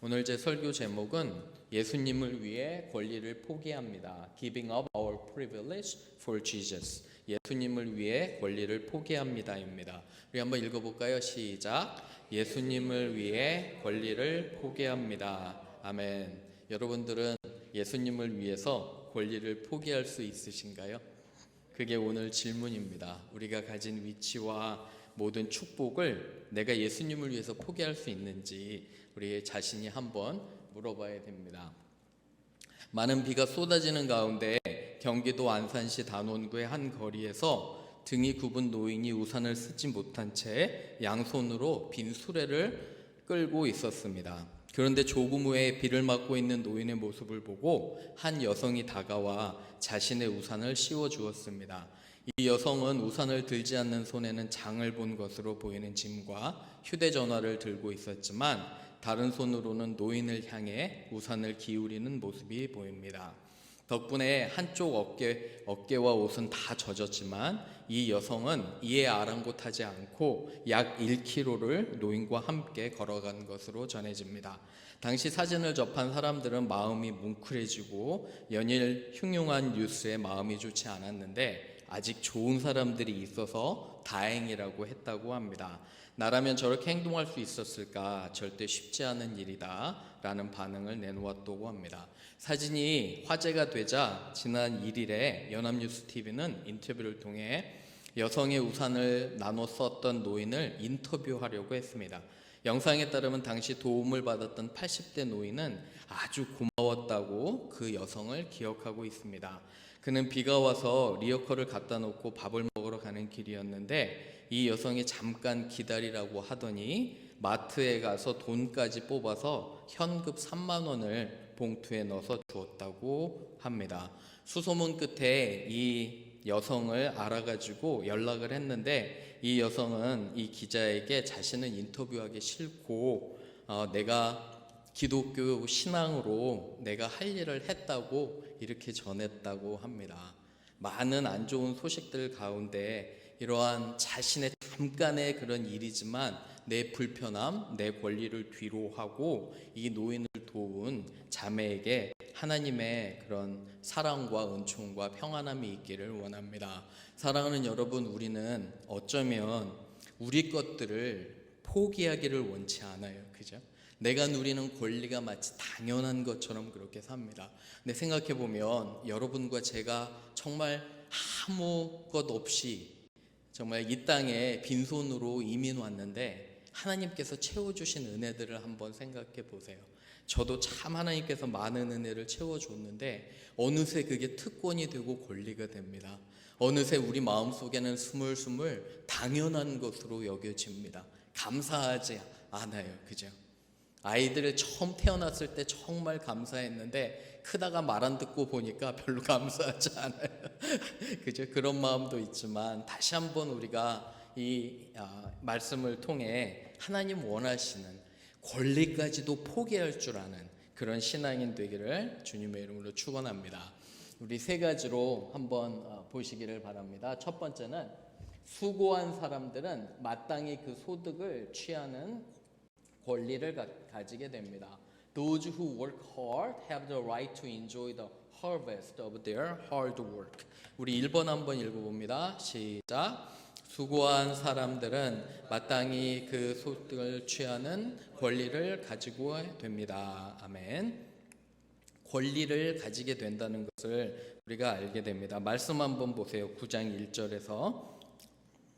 오늘 제 설교 제목은 예수님을 위해 권리를 포기합니다. Giving up our privilege for Jesus. 예수님을 위해 권리를 포기합니다입니다. 우리 한번 읽어볼까요? 시작. 예수님을 위해 권리를 포기합니다. 아멘. 여러분들은 예수님을 위해서 권리를 포기할 수 있으신가요? 그게 오늘 질문입니다. 우리가 가진 위치와 모든 축복을 내가 예수님을 위해서 포기할 수 있는지 우리 자신이 한번 물어봐야 됩니다. 많은 비가 쏟아지는 가운데 경기도 안산시 단원구의 한 거리에서 등이 굽은 노인이 우산을 쓰지 못한 채 양손으로 빈 수레를 끌고 있었습니다. 그런데 조금 후에 비를 맞고 있는 노인의 모습을 보고 한 여성이 다가와 자신의 우산을 씌워 주었습니다. 이 여성은 우산을 들지 않는 손에는 장을 본 것으로 보이는 짐과 휴대전화를 들고 있었지만 다른 손으로는 노인을 향해 우산을 기울이는 모습이 보입니다. 덕분에 한쪽 어깨와 옷은 다 젖었지만 이 여성은 이에 아랑곳하지 않고 약 1km를 노인과 함께 걸어간 것으로 전해집니다. 당시 사진을 접한 사람들은 마음이 뭉클해지고 연일 흉흉한 뉴스에 마음이 좋지 않았는데 아직 좋은 사람들이 있어서 다행이라고 했다고 합니다. 나라면 저렇게 행동할 수 있었을까? 절대 쉽지 않은 일이다 라는 반응을 내놓았다고 합니다. 사진이 화제가 되자 지난 1일에 연합뉴스TV는 인터뷰를 통해 여성의 우산을 나눠 썼던 노인을 인터뷰하려고 했습니다. 영상에 따르면 당시 도움을 받았던 80대 노인은 아주 고마웠다고 그 여성을 기억하고 있습니다. 그는 비가 와서 리어커를 갖다 놓고 밥을 먹으러 가는 길이었는데 이 여성이 잠깐 기다리라고 하더니 마트에 가서 돈까지 뽑아서 현금 3만 원을 봉투에 넣어서 주었다고 합니다. 수소문 끝에 이 여성을 알아가지고 연락을 했는데 이 여성은 이 기자에게 자신은 인터뷰하기 싫고 내가 기독교 신앙으로 내가 할 일을 했다고 이렇게 전했다고 합니다. 많은 안 좋은 소식들 가운데 이러한 자신의 잠깐의 그런 일이지만 내 불편함, 내 권리를 뒤로 하고 이 노인을 도운 자매에게 하나님의 그런 사랑과 은총과 평안함이 있기를 원합니다. 사랑하는 여러분, 우리는 어쩌면 우리 것들을 포기하기를 원치 않아요. 그죠? 내가 누리는 권리가 마치 당연한 것처럼 그렇게 삽니다. 근데 생각해보면 여러분과 제가 정말 아무 것 없이 정말 이 땅에 빈손으로 이민 왔는데 하나님께서 채워주신 은혜들을 한번 생각해 보세요. 저도 참 하나님께서 많은 은혜를 채워줬는데 어느새 그게 특권이 되고 권리가 됩니다. 어느새 우리 마음속에는 스물스물 당연한 것으로 여겨집니다. 감사하지 않아요. 그죠? 아이들을 처음 태어났을 때 정말 감사했는데 크다가 말 안 듣고 보니까 별로 감사하지 않아요. 그죠? 그런 마음도 있지만 다시 한번 우리가 이 말씀을 통해 하나님 원하시는 권리까지도 포기할 줄 아는 그런 신앙인 되기를 주님의 이름으로 축원합니다. 우리 세 가지로 한번 보시기를 바랍니다. 첫 번째는 수고한 사람들은 마땅히 그 소득을 취하는 권리를 가지게 됩니다. Those who work hard have the right to enjoy the harvest of their hard work. 우리 1번 한번 읽어봅니다. 시작. 수고한 사람들은 마땅히 그 소득을 취하는 권리를 가지고 됩니다. 아멘. 권리를 가지게 된다는 것을 우리가 알게 됩니다. 말씀 한번 보세요. 9장 1절에서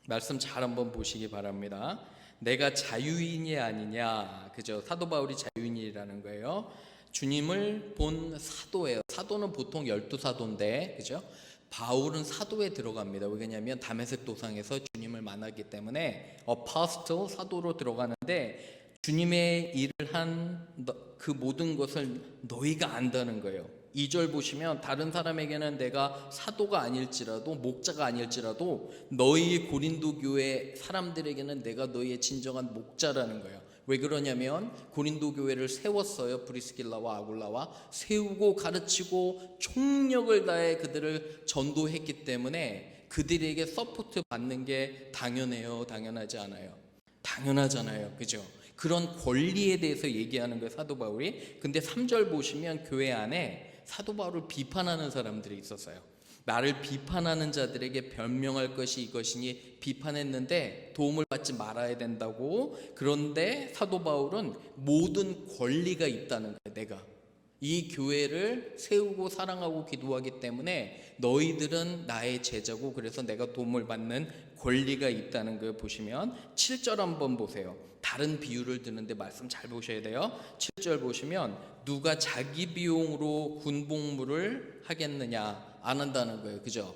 말씀 잘 한번 보시기 바랍니다. 내가 자유인이 아니냐. 그죠? 사도 바울이 자유인이라는 거예요. 주님을 본 사도예요. 사도는 보통 12사도인데 그죠? 바울은 사도에 들어갑니다. 왜냐하면 다메섹 도상에서 주님을 만났기 때문에 어포스톨 사도로 들어가는데 주님의 일을 한 그 모든 것을 너희가 안다는 거예요. 2절 보시면 다른 사람에게는 내가 사도가 아닐지라도 목자가 아닐지라도 너희 고린도 교회 사람들에게는 내가 너희의 진정한 목자라는 거예요. 왜 그러냐면 고린도 교회를 세웠어요. 브리스길라와 아굴라와 세우고 가르치고 총력을 다해 그들을 전도했기 때문에 그들에게 서포트 받는 게 당연해요? 당연하지 않아요? 당연하잖아요. 그죠? 그런 권리에 대해서 얘기하는 거예요, 사도 바울이. 근데 3절 보시면 교회 안에 사도 바울을 비판하는 사람들이 있었어요. 나를 비판하는 자들에게 변명할 것이 이것이니 비판했는데 도움을 받지 말아야 된다고. 그런데 사도 바울은 모든 권리가 있다는 거예요. 내가 이 교회를 세우고 사랑하고 기도하기 때문에 너희들은 나의 제자고, 그래서 내가 도움을 받는 권리가 있다는 걸 보시면 7절 한번 보세요. 다른 비유를 드는데 말씀 잘 보셔야 돼요. 7절 보시면 누가 자기 비용으로 군복무를 하겠느냐? 안 한다는 거예요. 그죠?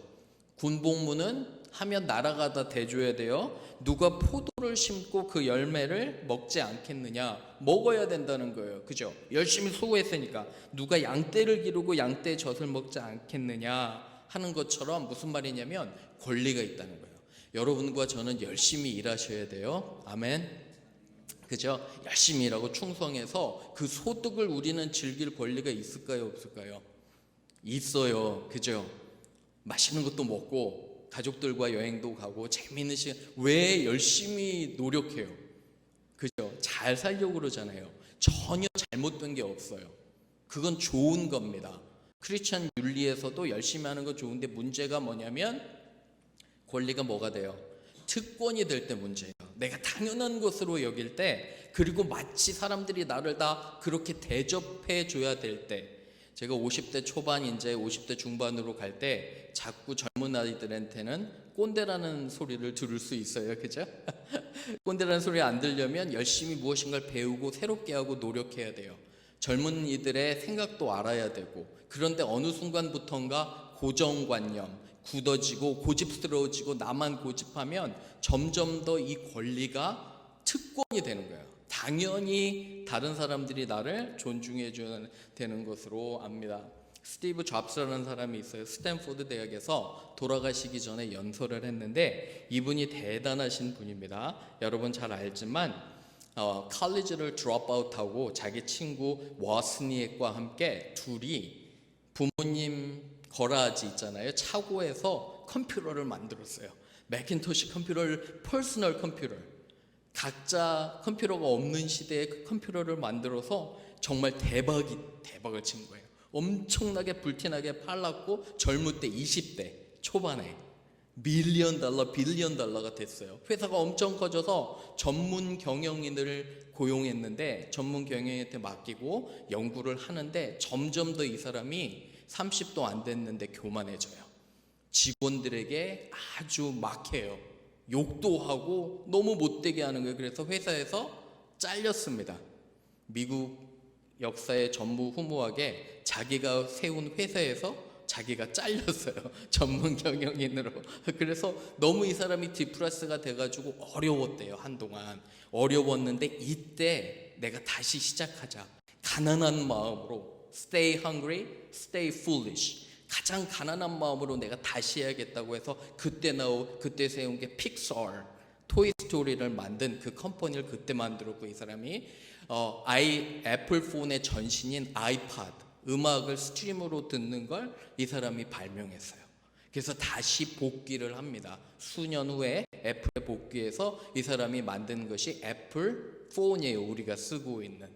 군복무는 하면 나라가 다 대줘야 돼요. 누가 포도를 심고 그 열매를 먹지 않겠느냐? 먹어야 된다는 거예요. 그죠? 열심히 수고했으니까. 누가 양떼를 기르고 양떼의 젖을 먹지 않겠느냐 하는 것처럼 무슨 말이냐면 권리가 있다는 거예요. 여러분과 저는 열심히 일하셔야 돼요. 아멘. 그죠? 열심히 일하고 충성해서 그 소득을 우리는 즐길 권리가 있을까요? 없을까요? 있어요. 그죠? 맛있는 것도 먹고 가족들과 여행도 가고 재미있는 시간. 왜 열심히 노력해요? 그죠? 잘 살려고 그러잖아요. 전혀 잘못된 게 없어요. 그건 좋은 겁니다. 크리스천 윤리에서도 열심히 하는 건 좋은데 문제가 뭐냐면 권리가 뭐가 돼요? 특권이 될 때 문제예요. 내가 당연한 것으로 여길 때, 그리고 마치 사람들이 나를 다 그렇게 대접해 줘야 될 때. 제가 50대 초반 이제 50대 중반으로 갈 때 자꾸 젊은 아이들한테는 꼰대라는 소리를 들을 수 있어요. 그죠? 꼰대라는 소리 안 들려면 열심히 무엇인가를 배우고 새롭게 하고 노력해야 돼요. 젊은이들의 생각도 알아야 되고. 그런데 어느 순간부턴가 고정관념, 굳어지고 고집스러워지고 나만 고집하면 점점 더 이 권리가 특권이 되는 거예요. 당연히 다른 사람들이 나를 존중해 줘야 되는 것으로 압니다. 스티브 잡스라는 사람이 있어요. 스탠포드 대학에서 돌아가시기 전에 연설을 했는데 이분이 대단하신 분입니다. 여러분 잘 알지만 칼리지를 드롭아웃하고 자기 친구 워스니액과 함께 둘이 부모님 거라지 있잖아요. 차고에서 컴퓨터를 만들었어요. 매킨토시 컴퓨터를, 퍼스널 컴퓨터를. 각자 컴퓨터가 없는 시대에 그 컴퓨터를 만들어서 정말 대박을 친 거예요. 엄청나게 불티나게 팔랐고 젊을 때 20대 초반에 밀리언 달러, 빌리언 달러가 됐어요. 회사가 엄청 커져서 전문 경영인을 고용했는데 전문 경영인한테 맡기고 연구를 하는데 점점 더 이 사람이 30도 안 됐는데 교만해져요. 직원들에게 아주 막해요. 욕도 하고 너무 못되게 하는 거예요. 그래서 회사에서 잘렸습니다. 미국 역사의 전무후무하게 자기가 세운 회사에서 자기가 잘렸어요. 전문 경영인으로. 그래서 너무 이 사람이 디프레스가 돼가지고 어려웠대요. 한동안 어려웠는데 이때 내가 다시 시작하자. 가난한 마음으로 Stay hungry, stay foolish. 가장 가난한 마음으로 내가 다시 해야겠다고 해서 그때 세운 게 픽사르, 토이스토리를 만든 그 컴퍼니를 그때 만들었고 이 사람이 애플폰의 전신인 아이팟, 음악을 스트림으로 듣는 걸 이 사람이 발명했어요. 그래서 다시 복귀를 합니다. 수년 후에 애플에 복귀해서 이 사람이 만든 것이 애플폰이에요. 우리가 쓰고 있는.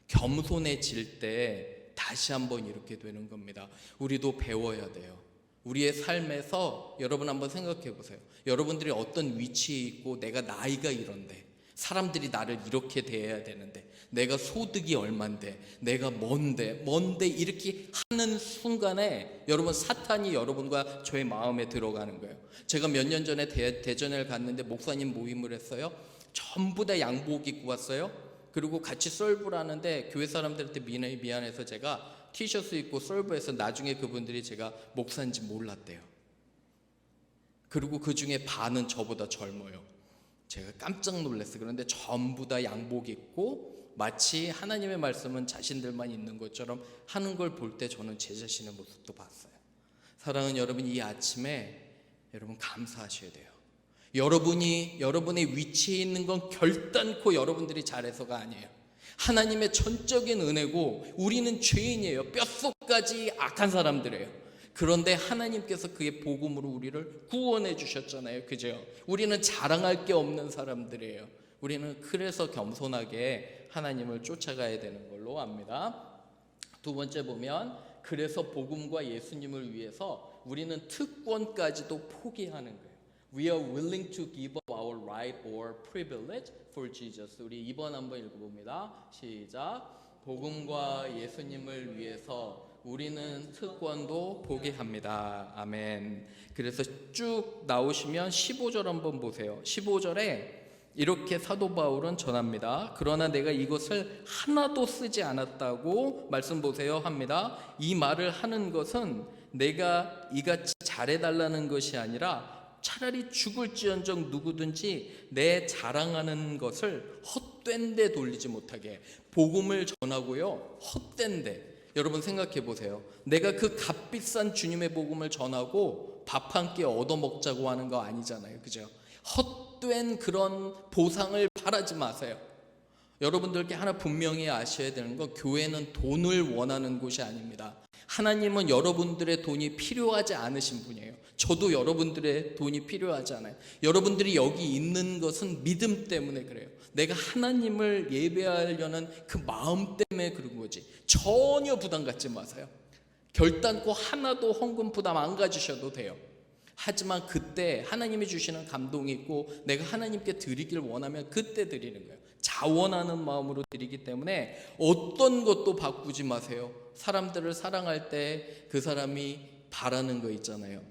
겸손해질 때 다시 한번 이렇게 되는 겁니다. 우리도 배워야 돼요. 우리의 삶에서 여러분 한번 생각해 보세요. 여러분들이 어떤 위치에 있고 내가 나이가 이런데 사람들이 나를 이렇게 대해야 되는데 내가 소득이 얼만데 내가 뭔데 이렇게 하는 순간에 여러분 사탄이 여러분과 저의 마음에 들어가는 거예요. 제가 몇 년 전에 대전을 갔는데 목사님 모임을 했어요. 전부 다 양복 입고 왔어요. 그리고 같이 썰브를 하는데 교회 사람들한테 미안해서 제가 티셔츠 입고 썰브해서 나중에 그분들이 제가 목사인지 몰랐대요. 그리고 그 중에 반은 저보다 젊어요. 제가 깜짝 놀랐어요. 그런데 전부 다 양복 입고 마치 하나님의 말씀은 자신들만 있는 것처럼 하는 걸 볼 때 저는 제 자신의 모습도 봤어요. 사랑하는 여러분, 이 아침에 여러분 감사하셔야 돼요. 여러분의 위치에 있는 건 결단코 여러분들이 잘해서가 아니에요. 하나님의 전적인 은혜고 우리는 죄인이에요. 뼛속까지 악한 사람들이에요. 그런데 하나님께서 그의 복음으로 우리를 구원해 주셨잖아요. 그죠? 우리는 자랑할 게 없는 사람들이에요. 우리는 그래서 겸손하게 하나님을 쫓아가야 되는 걸로 압니다. 두 번째 보면 그래서 복음과 예수님을 위해서 우리는 특권까지도 포기하는 거예요. We are willing to give up our right or privilege for Jesus. 우리 2번 한번 읽어봅니다. 시작. 복음과 예수님을 위해서 우리는 특권도 포기합니다. 아멘. 그래서 쭉 나오시면 15절 한번 보세요. 15절에 이렇게 사도 바울은 전합니다. 그러나 내가 이것을 하나도 쓰지 않았다고 말씀 보세요 합니다. 이 말을 하는 것은 내가 이같이 잘해달라는 것이 아니라 차라리 죽을지언정 누구든지 내 자랑하는 것을 헛된 데 돌리지 못하게. 복음을 전하고요, 헛된 데. 여러분 생각해 보세요. 내가 그 값비싼 주님의 복음을 전하고 밥 한 끼 얻어먹자고 하는 거 아니잖아요, 그죠? 헛된 그런 보상을 바라지 마세요. 여러분들께 하나 분명히 아셔야 되는 건 교회는 돈을 원하는 곳이 아닙니다. 하나님은 여러분들의 돈이 필요하지 않으신 분이에요. 저도 여러분들의 돈이 필요하지 않아요. 여러분들이 여기 있는 것은 믿음 때문에 그래요. 내가 하나님을 예배하려는 그 마음 때문에 그런 거지. 전혀 부담 갖지 마세요. 결단코 하나도 헌금 부담 안 가지셔도 돼요. 하지만 그때 하나님이 주시는 감동이 있고 내가 하나님께 드리길 원하면 그때 드리는 거예요. 자원하는 마음으로 드리기 때문에 어떤 것도 바꾸지 마세요. 사람들을 사랑할 때 그 사람이 바라는 거 있잖아요.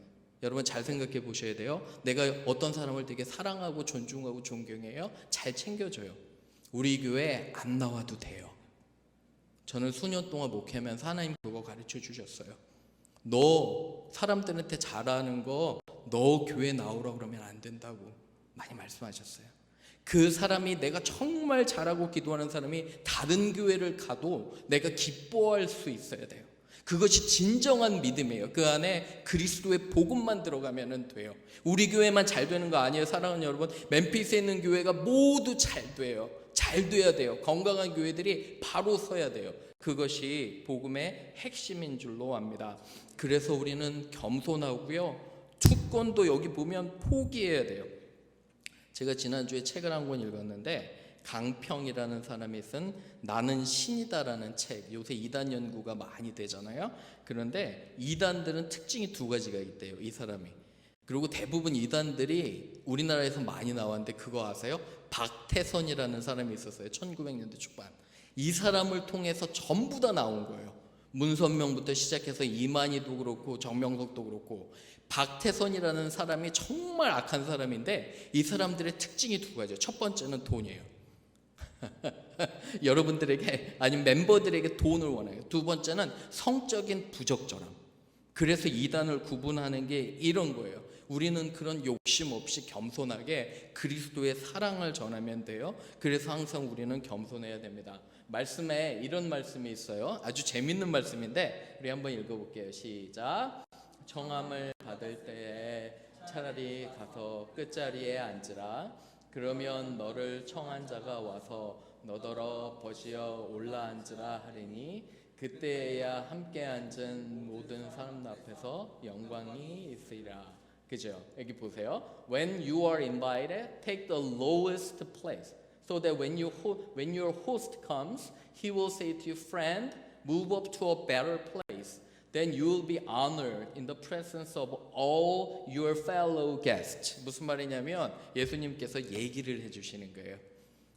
여러분 잘 생각해 보셔야 돼요. 내가 어떤 사람을 되게 사랑하고 존중하고 존경해요. 잘 챙겨줘요. 우리 교회 안 나와도 돼요. 저는 수년 동안 목회하면서 하나님 그거 가르쳐 주셨어요. 너 사람들한테 잘하는 거 너 교회 나오라 그러면 안 된다고 많이 말씀하셨어요. 그 사람이 내가 정말 잘하고 기도하는 사람이 다른 교회를 가도 내가 기뻐할 수 있어야 돼요. 그것이 진정한 믿음이에요. 그 안에 그리스도의 복음만 들어가면 돼요. 우리 교회만 잘 되는 거 아니에요. 사랑하는 여러분, 멤피스에 있는 교회가 모두 잘 돼요. 잘 돼야 돼요. 건강한 교회들이 바로 서야 돼요. 그것이 복음의 핵심인 줄로 압니다. 그래서 우리는 겸손하고요, 특권도 여기 보면 포기해야 돼요. 제가 지난주에 책을 한 권 읽었는데 강평이라는 사람이 쓴 나는 신이다라는 책, 요새 이단 연구가 많이 되잖아요. 그런데 이단들은 특징이 두 가지가 있대요, 이 사람이. 그리고 대부분 이단들이 우리나라에서 많이 나왔는데 그거 아세요? 박태선이라는 사람이 있었어요. 1900년대 초반. 이 사람을 통해서 전부 다 나온 거예요. 문선명부터 시작해서 이만희도 그렇고 정명석도 그렇고. 박태선이라는 사람이 정말 악한 사람인데 이 사람들의 특징이 두 가지예요. 첫 번째는 돈이에요. 여러분들에게 아니면 멤버들에게 돈을 원해요. 두 번째는 성적인 부적절함. 그래서 이단을 구분하는 게 이런 거예요. 우리는 그런 욕심 없이 겸손하게 그리스도의 사랑을 전하면 돼요. 그래서 항상 우리는 겸손해야 됩니다. 말씀에 이런 말씀이 있어요. 아주 재밌는 말씀인데 우리 한번 읽어볼게요. 시작. 청함을 받을 때에 차라리 가서 끝자리에 앉으라. 그러면 너를 청한 자가 와서 너더러 버지어 올라앉으라 하리니 그때에야 함께 앉은 모든 사람 앞에서 영광이 있으리라. 그죠? 여기 보세요. When you are invited, take the lowest place, so that when your host comes, he will say to you, "Friend, move up to a better place." Then you will be honored in the presence of all your fellow guests. 무슨 말이냐면 예수님께서 얘기를 해주시는 거예요.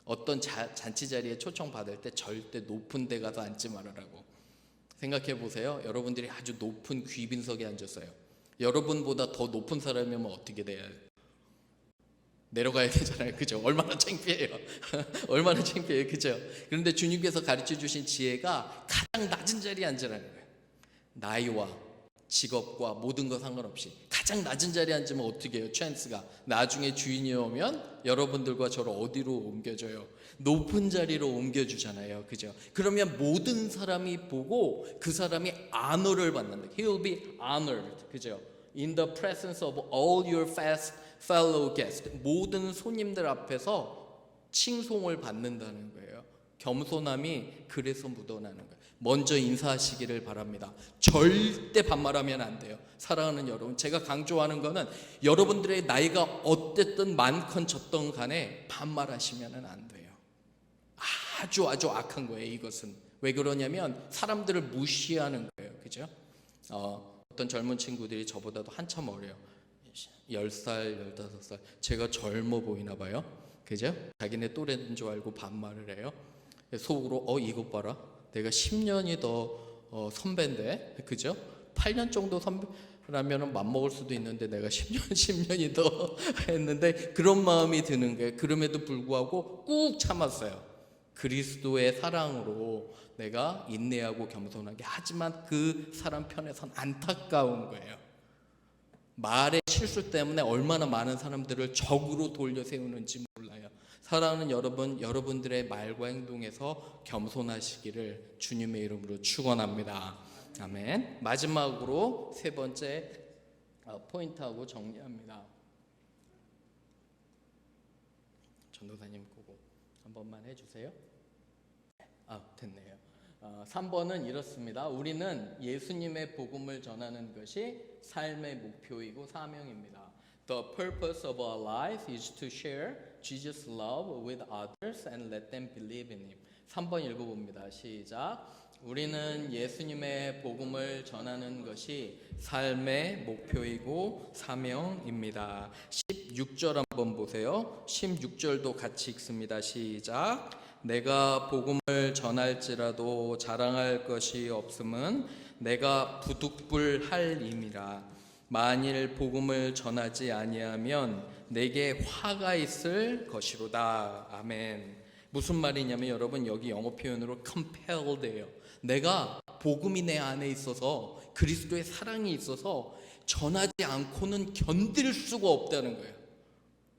어떤 잔치 자리에 초청 받을 때 절대 높은 데 가서 앉지 말아라고. 생각해 보세요. 여러분들이 아주 높은 귀빈석에 앉았어요. 여러분보다 더 높은 사람이면 어떻게 돼요? 내려가야 되잖아요. 그죠? 얼마나 창피해요. 얼마나 창피해요. 그죠? 그런데 주님께서 가르쳐 주신 지혜가 가장 낮은 자리에 앉으라는 거예요. 나이와 직업과 모든 거 상관없이 가장 낮은 자리에 앉으면 어떻게 해요? 찬스가 나중에 주인이 오면 여러분들과 저를 어디로 옮겨줘요? 높은 자리로 옮겨주잖아요. 그죠? 그러면 모든 사람이 보고 그 사람이 honor를 받는다. He will be honored. 그죠? In the presence of all your fellow guests. 모든 손님들 앞에서 칭송을 받는다는 거예요. 겸손함이 그래서 묻어나는 거예요. 먼저 인사하시기를 바랍니다. 절대 반말하면 안 돼요. 사랑하는 여러분, 제가 강조하는 거는 여러분들의 나이가 어쨌든 많건 적던 간에 반말하시면 안 돼요. 아주 악한 거예요. 이것은 왜 그러냐면 사람들을 무시하는 거예요. 그죠? 어떤 젊은 친구들이 저보다도 한참 어려요. 10살, 15살. 제가 젊어 보이나 봐요. 그죠? 자기네 또래인 줄 알고 반말을 해요. 속으로 이것 봐라. 내가 10년이 더 선배인데. 그죠? 8년 정도 선배라면 맘먹을 수도 있는데 내가 10년이 더 했는데 그런 마음이 드는 거예요. 그럼에도 불구하고 꾹 참았어요. 그리스도의 사랑으로 내가 인내하고 겸손하게. 하지만 그 사람 편에선 안타까운 거예요. 말의 실수 때문에 얼마나 많은 사람들을 적으로 돌려 세우는지 몰라요. 사랑하는 여러분, 여러분들의 말과 행동에서 겸손하시기를 주님의 이름으로 축원합니다. 아멘. 마지막으로 세 번째 포인트하고 정리합니다. 전도사님 그거 한 번만 해주세요. 됐네요. 3번은 이렇습니다. 우리는 예수님의 복음을 전하는 것이 삶의 목표이고 사명입니다. The purpose of our life is to share Jesus' love with others and let them believe in Him. 3번 읽어봅니다. 시작. 우리는 예수님의 복음을 전하는 것이 삶의 목표이고 사명입니다. 16절 한번 보세요. 16절도 같이 읽습니다. 시작. 내가 복음을 전할지라도 자랑할 것이 없음은 내가 부득불할 임이라. 만일 복음을 전하지 아니하면 내게 화가 있을 것이로다. 아멘. 무슨 말이냐면 여러분, 여기 영어 표현으로 compelled예요. 내가 복음이 내 안에 있어서, 그리스도의 사랑이 있어서 전하지 않고는 견딜 수가 없다는 거예요.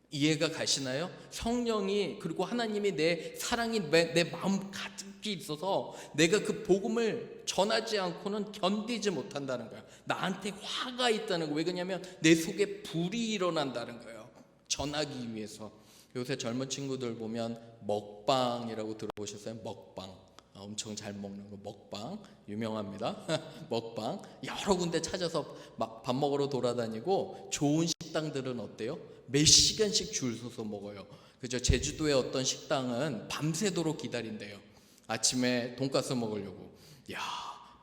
이해가 가시나요? 성령이, 그리고 하나님이 내 사랑이 내 마음 가득히 있어서 내가 그 복음을 전하지 않고는 견디지 못한다는 거예요. 나한테 화가 있다는 거예요. 왜 그러냐면 내 속에 불이 일어난다는 거예요. 전하기 위해서. 요새 젊은 친구들 보면 먹방이라고 들어보셨어요? 먹방. 엄청 잘 먹는 거 먹방 유명합니다. 먹방 여러 군데 찾아서 막 밥 먹으러 돌아다니고, 좋은 식당들은 어때요? 몇 시간씩 줄 서서 먹어요. 그죠? 제주도의 어떤 식당은 밤새도록 기다린대요. 아침에 돈가스 먹으려고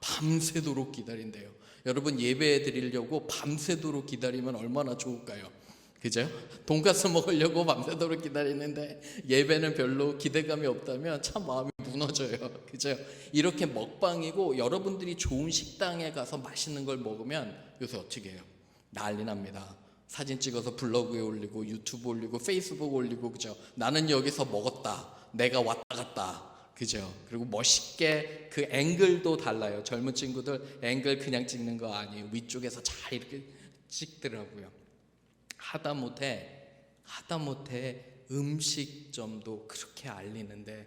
밤새도록 기다린대요. 여러분, 예배 드리려고 밤새도록 기다리면 얼마나 좋을까요? 그죠? 돈가스 먹으려고 밤새도록 기다리는데 예배는 별로 기대감이 없다면 참 마음이 무너져요. 그죠? 이렇게 먹방이고, 여러분들이 좋은 식당에 가서 맛있는 걸 먹으면 요새 어떻게 해요? 난리 납니다. 사진 찍어서 블로그에 올리고 유튜브 올리고 페이스북 올리고. 그죠? 나는 여기서 먹었다, 내가 왔다 갔다. 그죠? 그리고 멋있게 그 앵글도 달라요. 젊은 친구들 앵글 그냥 찍는 거 아니에요. 위쪽에서 잘 이렇게 찍더라고요. 하다못해 음식점도 그렇게 알리는데,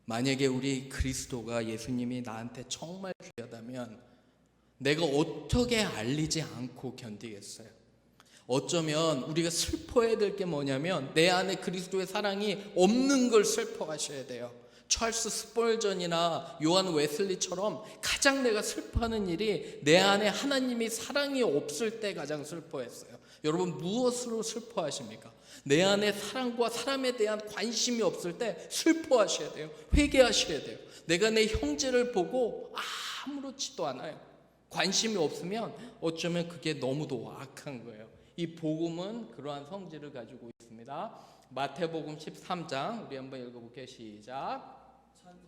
만약에 우리 그리스도가, 예수님이 나한테 정말 귀하다면 내가 어떻게 알리지 않고 견디겠어요? 어쩌면 우리가 슬퍼해야 될 게 뭐냐면 내 안에 그리스도의 사랑이 없는 걸 슬퍼하셔야 돼요. 찰스 스펄전이나 요한 웨슬리처럼 가장 내가 슬퍼하는 일이 내 안에 하나님이 사랑이 없을 때 가장 슬퍼했어요. 여러분, 무엇으로 슬퍼하십니까? 내 안에 사랑과 사람에 대한 관심이 없을 때 슬퍼하셔야 돼요. 회개하셔야 돼요. 내가 내 형제를 보고 아무렇지도 않아요. 관심이 없으면 어쩌면 그게 너무도 악한 거예요. 이 복음은 그러한 성질을 가지고 있습니다. 마태복음 13장 우리 한번 읽어볼게요. 시작.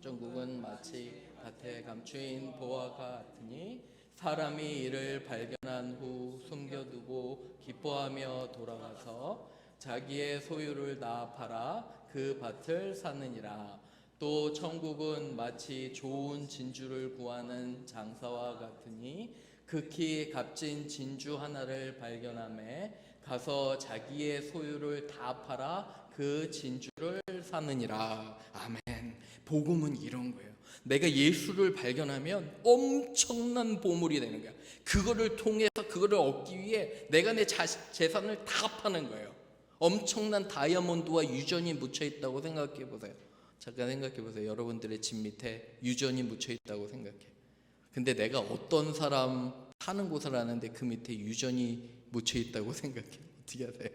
천국은 마치 밭에 감추인 보와 같으니 사람이 이를 발견한 후 숨겨두고 기뻐하며 돌아가서 자기의 소유를 다 팔아 그 밭을 사느니라. 또 천국은 마치 좋은 진주를 구하는 장사와 같으니 극히 값진 진주 하나를 발견하매 가서 자기의 소유를 다 팔아 그 진주를 사느니라. 아멘. 복음은 이런 거예요. 내가 예수를 발견하면 엄청난 보물이 되는 거야. 그거를 통해서 그거를 얻기 위해 내가 내 재산을 다 파는 거예요. 엄청난 다이아몬드와 유전이 묻혀 있다고 생각해 보세요. 잠깐 생각해 보세요. 여러분들의 집 밑에 유전이 묻혀 있다고 생각해. 근데 내가 어떤 사람 사는 곳을 아는데 그 밑에 유전이 묻혀 있다고 생각해. 어떻게 하세요?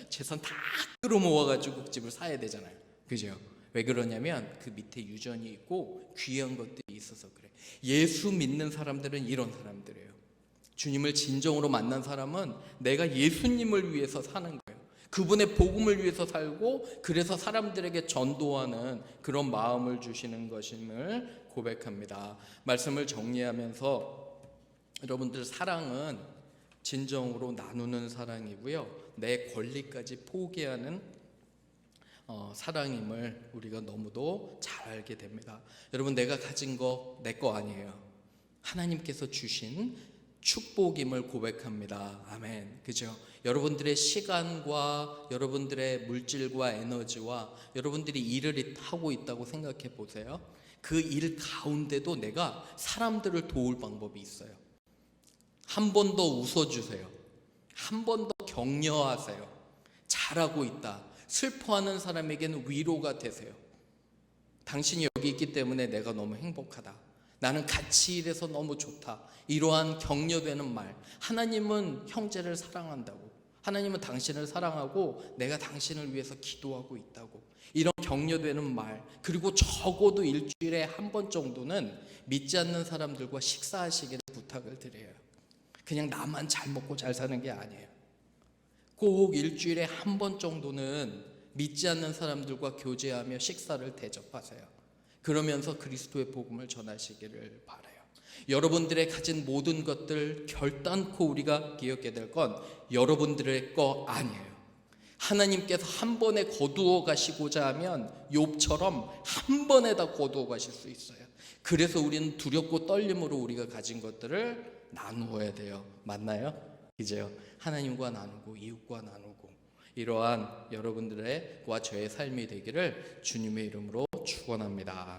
재산 다 끌어모아가지고 집을 사야 되잖아요. 그죠? 왜 그러냐면 그 밑에 유전이 있고 귀한 것들이 있어서 그래. 예수 믿는 사람들은 이런 사람들이에요. 주님을 진정으로 만난 사람은 내가 예수님을 위해서 사는 거예요. 그분의 복음을 위해서 살고 그래서 사람들에게 전도하는 그런 마음을 주시는 것임을 고백합니다. 말씀을 정리하면서 여러분들, 사랑은 진정으로 나누는 사랑이고요, 내 권리까지 포기하는 사랑임을 우리가 너무도 잘 알게 됩니다. 여러분, 내가 가진 거 내 거 아니에요. 하나님께서 주신 축복임을 고백합니다. 아멘. 그죠? 여러분들의 시간과 여러분들의 물질과 에너지와 여러분들이 일을 하고 있다고 생각해 보세요. 그 일 가운데도 내가 사람들을 도울 방법이 있어요. 한 번 더 웃어주세요. 한 번 더 격려하세요. 잘하고 있다. 슬퍼하는 사람에게는 위로가 되세요. 당신이 여기 있기 때문에 내가 너무 행복하다. 나는 같이 일해서 너무 좋다. 이러한 격려되는 말. 하나님은 형제를 사랑한다고. 하나님은 당신을 사랑하고 내가 당신을 위해서 기도하고 있다고. 이런 격려되는 말. 그리고 적어도 일주일에 한 번 정도는 믿지 않는 사람들과 식사하시기를 부탁을 드려요. 그냥 나만 잘 먹고 잘 사는 게 아니에요. 꼭 일주일에 한 번 정도는 믿지 않는 사람들과 교제하며 식사를 대접하세요. 그러면서 그리스도의 복음을 전하시기를 바라요. 여러분들의 가진 모든 것들 결단코 우리가 기억해야 될 건 여러분들의 거 아니에요. 하나님께서 한 번에 거두어 가시고자 하면 욥처럼 한 번에 다 거두어 가실 수 있어요. 그래서 우리는 두렵고 떨림으로 우리가 가진 것들을 나누어야 돼요. 맞나요? 이제요. 하나님과 나누고 이웃과 나누고 이러한 여러분들의 와 저의 삶이 되기를 주님의 이름으로 축원합니다.